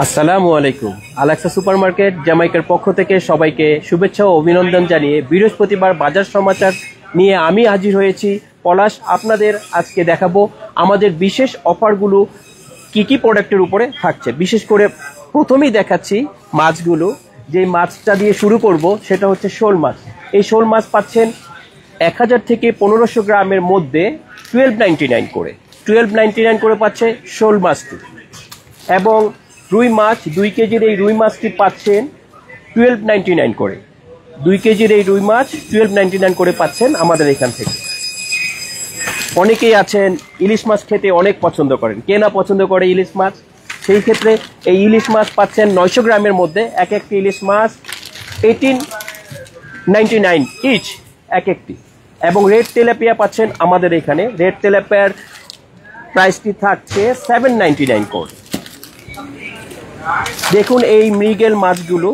আসসালামু আলাইকুম। Alexa supermarket জামাইকার পক্ষ থেকে সবাইকে শুভেচ্ছা ও অভিনন্দন জানিয়ে বৃহস্পতিবার বাজার সমাচার নিয়ে আমি হাজির হয়েছি। পলাশ আপনাদের আজকে দেখাবো আমাদের বিশেষ অফারগুলো কি কি প্রোডাক্টের উপরে থাকছে। বিশেষ করে প্রথমেই দেখাচ্ছি মাছগুলো। যে মাছটা দিয়ে শুরু করব সেটা হচ্ছে শোল মাছ। এই শোল মাছ পাচ্ছেন 1000 থেকে 1500 গ্রামের মধ্যে 12.99 করে 12.99 করে পাচ্ছে শোল মাছটি। এবং রুই মাছ 2 কেজির এই রুই মাছটি পাচ্ছেন 12.99 করে। 2 কেজির এই রুই মাছ 12.99 করে পাচ্ছেন আমাদের এখান থেকে। অনেকেই আছেন ইলিশ মাছ খেতে অনেক পছন্দ করেন, কে না পছন্দ করে ইলিশ মাছ। সেই ক্ষেত্রে এই ইলিশ মাছ পাচ্ছেন 900 গ্রামের মধ্যে এক একটি ইলিশ মাছ 18.99 ইচ এক একটি। এবং রেড তেলাপিয়া পাচ্ছেন আমাদের এখানে। রেড তেলাপিয়ার প্রাইসটি থাকছে 7.99 করে। দেখুন এই মৃগেল মাছগুলো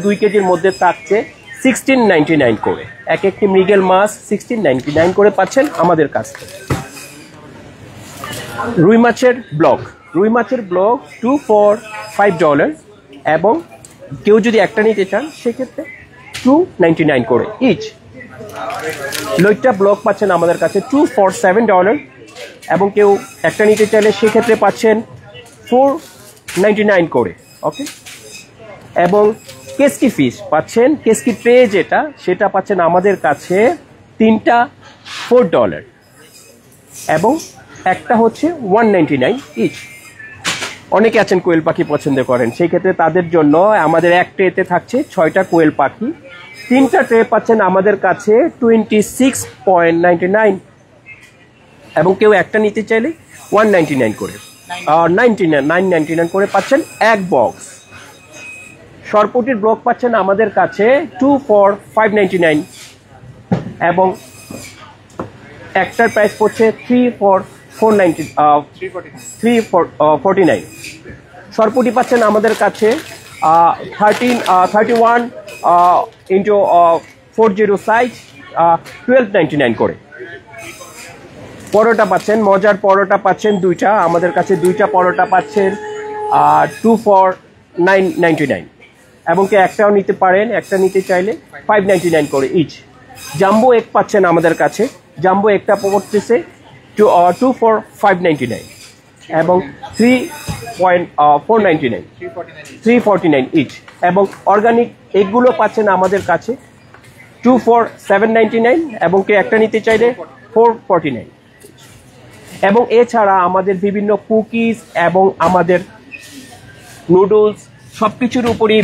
2 কেজির মধ্যে থাকছে 16.99 করে। এক একটি মৃগেল মাছ 16.99 করে পাচ্ছেন আমাদের কাছ থেকে। রুই মাছের ব্লক 2 for $5 এবং কেউ যদি একটা নিতে চান সেক্ষেত্রে 2.99 করে ইচ। লইট্টা ব্লক পাচ্ছেন আমাদের কাছে 2 for $7 এবং কেউ একটা নিতে চাইলে সেক্ষেত্রে পাচ্ছেন 4.99 করে। ওকে। এবং কেসকি ফিশ পাচ্ছেন, কেসকি ট্রে সেটা পাচ্ছেন আমাদের কাছে 3টা $4 এবং একটা হচ্ছে 1.99 ইচ। অনেকে আছেন কোয়েল পাখি পছন্দ করেন, সেই ক্ষেত্রে তাদের জন্য আমাদের এক ট্রেতে থাকছে 6টা কোয়েল পাখি। 3টা ট্রে পাচ্ছেন আমাদের কাছে 26.99 এবং কেউ একটা নিতে চাইলে 1.99 করে 9.99 করে পাচ্ছেন এক বক্স। সরপুটির ব্লক পাচ্ছেন আমাদের কাছে 2 for $5.99 এবং একটার প্রাইস পড়ছে 3 for $3.49। সরপুটি পাচ্ছেন আমাদের কাছে 31 into 40 সাইজ 12.99 করে। পরোটা পাচ্ছেন, মজার পরোটা পাচ্ছেন 2টা আমাদের কাছে। 2টা পরোটা পাচ্ছেন 2 for $9.99 এবং কে একটাও নিতে পারেন, একটা নিতে চাইলে 5.99 করে ইচ। জাম্বো এগ পাচ্ছেন আমাদের কাছে। জাম্বো এগটা পড়তেছে 2 for $5.99 এবং 3.49 ইচ। এবং অর্গানিক এগগুলো পাচ্ছেন আমাদের কাছে 2 for $7.99 এবং কে একটা নিতে চাইলে 4.49। এবং এছাড়া আমাদের বিভিন্ন কুকিজ এবং আমাদের নুডলস সবকিছুর উপরই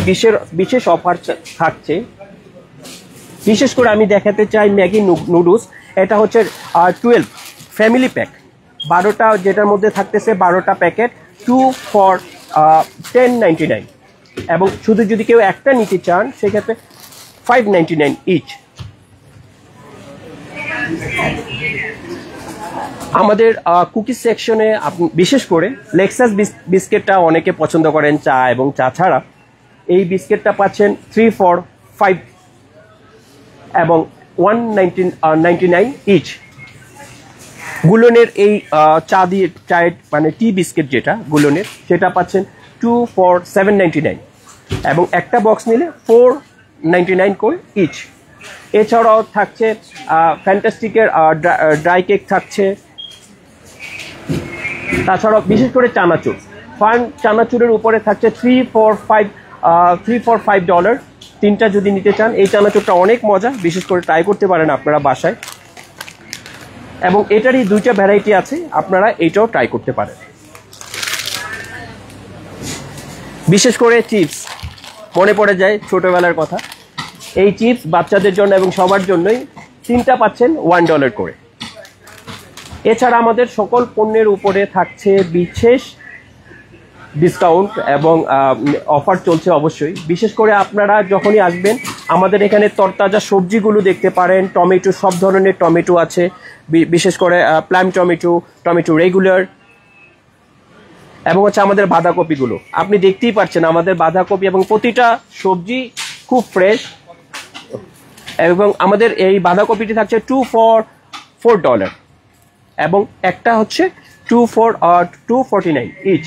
বিশেষ অফার থাকছে। বিশেষ করে আমি দেখাতে চাই ম্যাগি নুডলস। এটা হচ্ছে 12 ফ্যামিলি প্যাক 12টা, যেটার মধ্যে থাকতেছে 12টা প্যাকেট 2 for $10.99 এবং শুধু যদি কেউ একটা নিতে চান সেক্ষেত্রে 5.99 ইচ। আমাদের কুকিজ সেকশনে বিশেষ করে লেক্সাস বিস্কিটটা অনেকে পছন্দ করেন চা এবং চা ছাড়া। এই বিস্কিটটা পাচ্ছেন 3 for $5 এবং 1.99 ইচ। গুলনের এই চায়ের মানে টি বিস্কিট যেটা গুলনের, সেটা পাচ্ছেন 2 for $7.99 এবং একটা বক্স নিলে 4.99 করে ইচ। এছাড়াও থাকছে ফ্যান্টাস্টিকের ড্রাই কেক থাকছে। তাছাড়াও বিশেষ করে চানাচুরের উপরে থাকছে 3 for $5। 3টা যদি নিতে চান। এই চানাচুরটা অনেক মজা, বিশেষ করে ট্রাই করতে পারেন আপনারা বাসায়। এবং এটারই 2টা ভ্যারাইটি আছে, আপনারা এইটাও ট্রাই করতে পারেন। বিশেষ করে চিপস মনে পড়ে যায় ছোটবেলার কথা। এই চিপস বাচ্চাদের জন্য এবং সবার জন্যই 3টা পাচ্ছেন $1 করে। এছাড়া আমাদের সকল পণ্যের উপরে থাকছে বিশেষ ডিসকাউন্ট এবং অফার চলছে অবশ্যই। বিশেষ করে আপনারা যখনই আসবেন আমাদের এখানে তরতাজা সবজিগুলো দেখতে পারেন। টমেটো, সব ধরনের টমেটো আছে, বিশেষ করে প্লাম টমেটো রেগুলার এবং হচ্ছে আমাদের বাঁধাকপিগুলো। আপনি দেখতেই পাচ্ছেন আমাদের বাঁধাকপি এবং প্রতিটা সবজি খুব ফ্রেশ। এবং আমাদের এই বাঁধাকপিটি থাকছে 2 for $4 এবং একটা হচ্ছে 2 for $2.49 ইচ।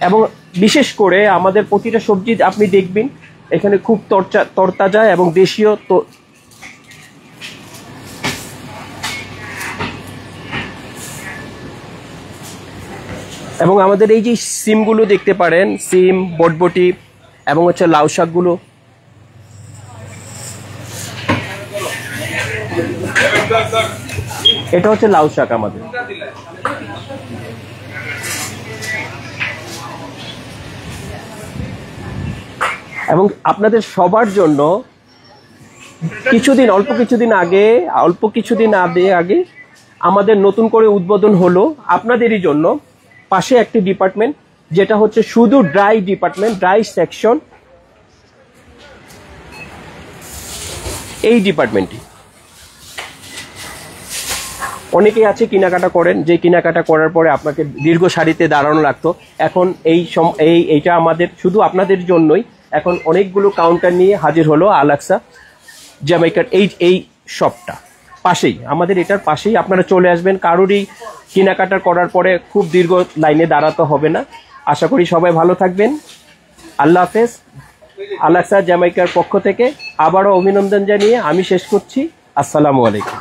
এবং বিশেষ করে আমাদের প্রতিটা সবজি আপনি দেখবেন এখানে খুব তরতাজা এবং দেশীয়। তো এবং আমাদের এই যে সিমগুলো দেখতে পারেন, সিম, বটবটি এবং হচ্ছে লাউ শাকগুলো, এটা হচ্ছে লাউ শাক আমাদের। এবং আপনাদের সবার জন্য অল্প কিছুদিন আগে আমাদের নতুন করে উদ্বোধন হলো আপনাদেরই জন্য পাশে একটি ডিপার্টমেন্ট, যেটা হচ্ছে শুধু ড্রাই ডিপার্টমেন্ট, ড্রাই সেকশন। এই ডিপার্টমেন্টটি অনেকেই আছে কেনাকাটা করেন, যে কেনাকাটা করার পরে আপনাকে দীর্ঘ সারিতে দাঁড়ানো লাগতো। এখন এইটা আমাদের শুধু আপনাদের জন্যই। এখন অনেকগুলো কাউন্টার নিয়ে হাজির হলো আলাক্সা জ্যামাইকার এই শপটা পাশেই, আমাদের এটার পাশেই। আপনারা চলে আসবেন, কারোরই কেনাকাটা করার পরে খুব দীর্ঘ লাইনে দাঁড়াতে হবে না। আশা করি সবাই ভালো থাকবেন। আল্লাহ হাফেজ। আলাক্সা জ্যামাইকার পক্ষ থেকে আবারও অভিনন্দন জানিয়ে আমি শেষ করছি। আসসালামু আলাইকুম।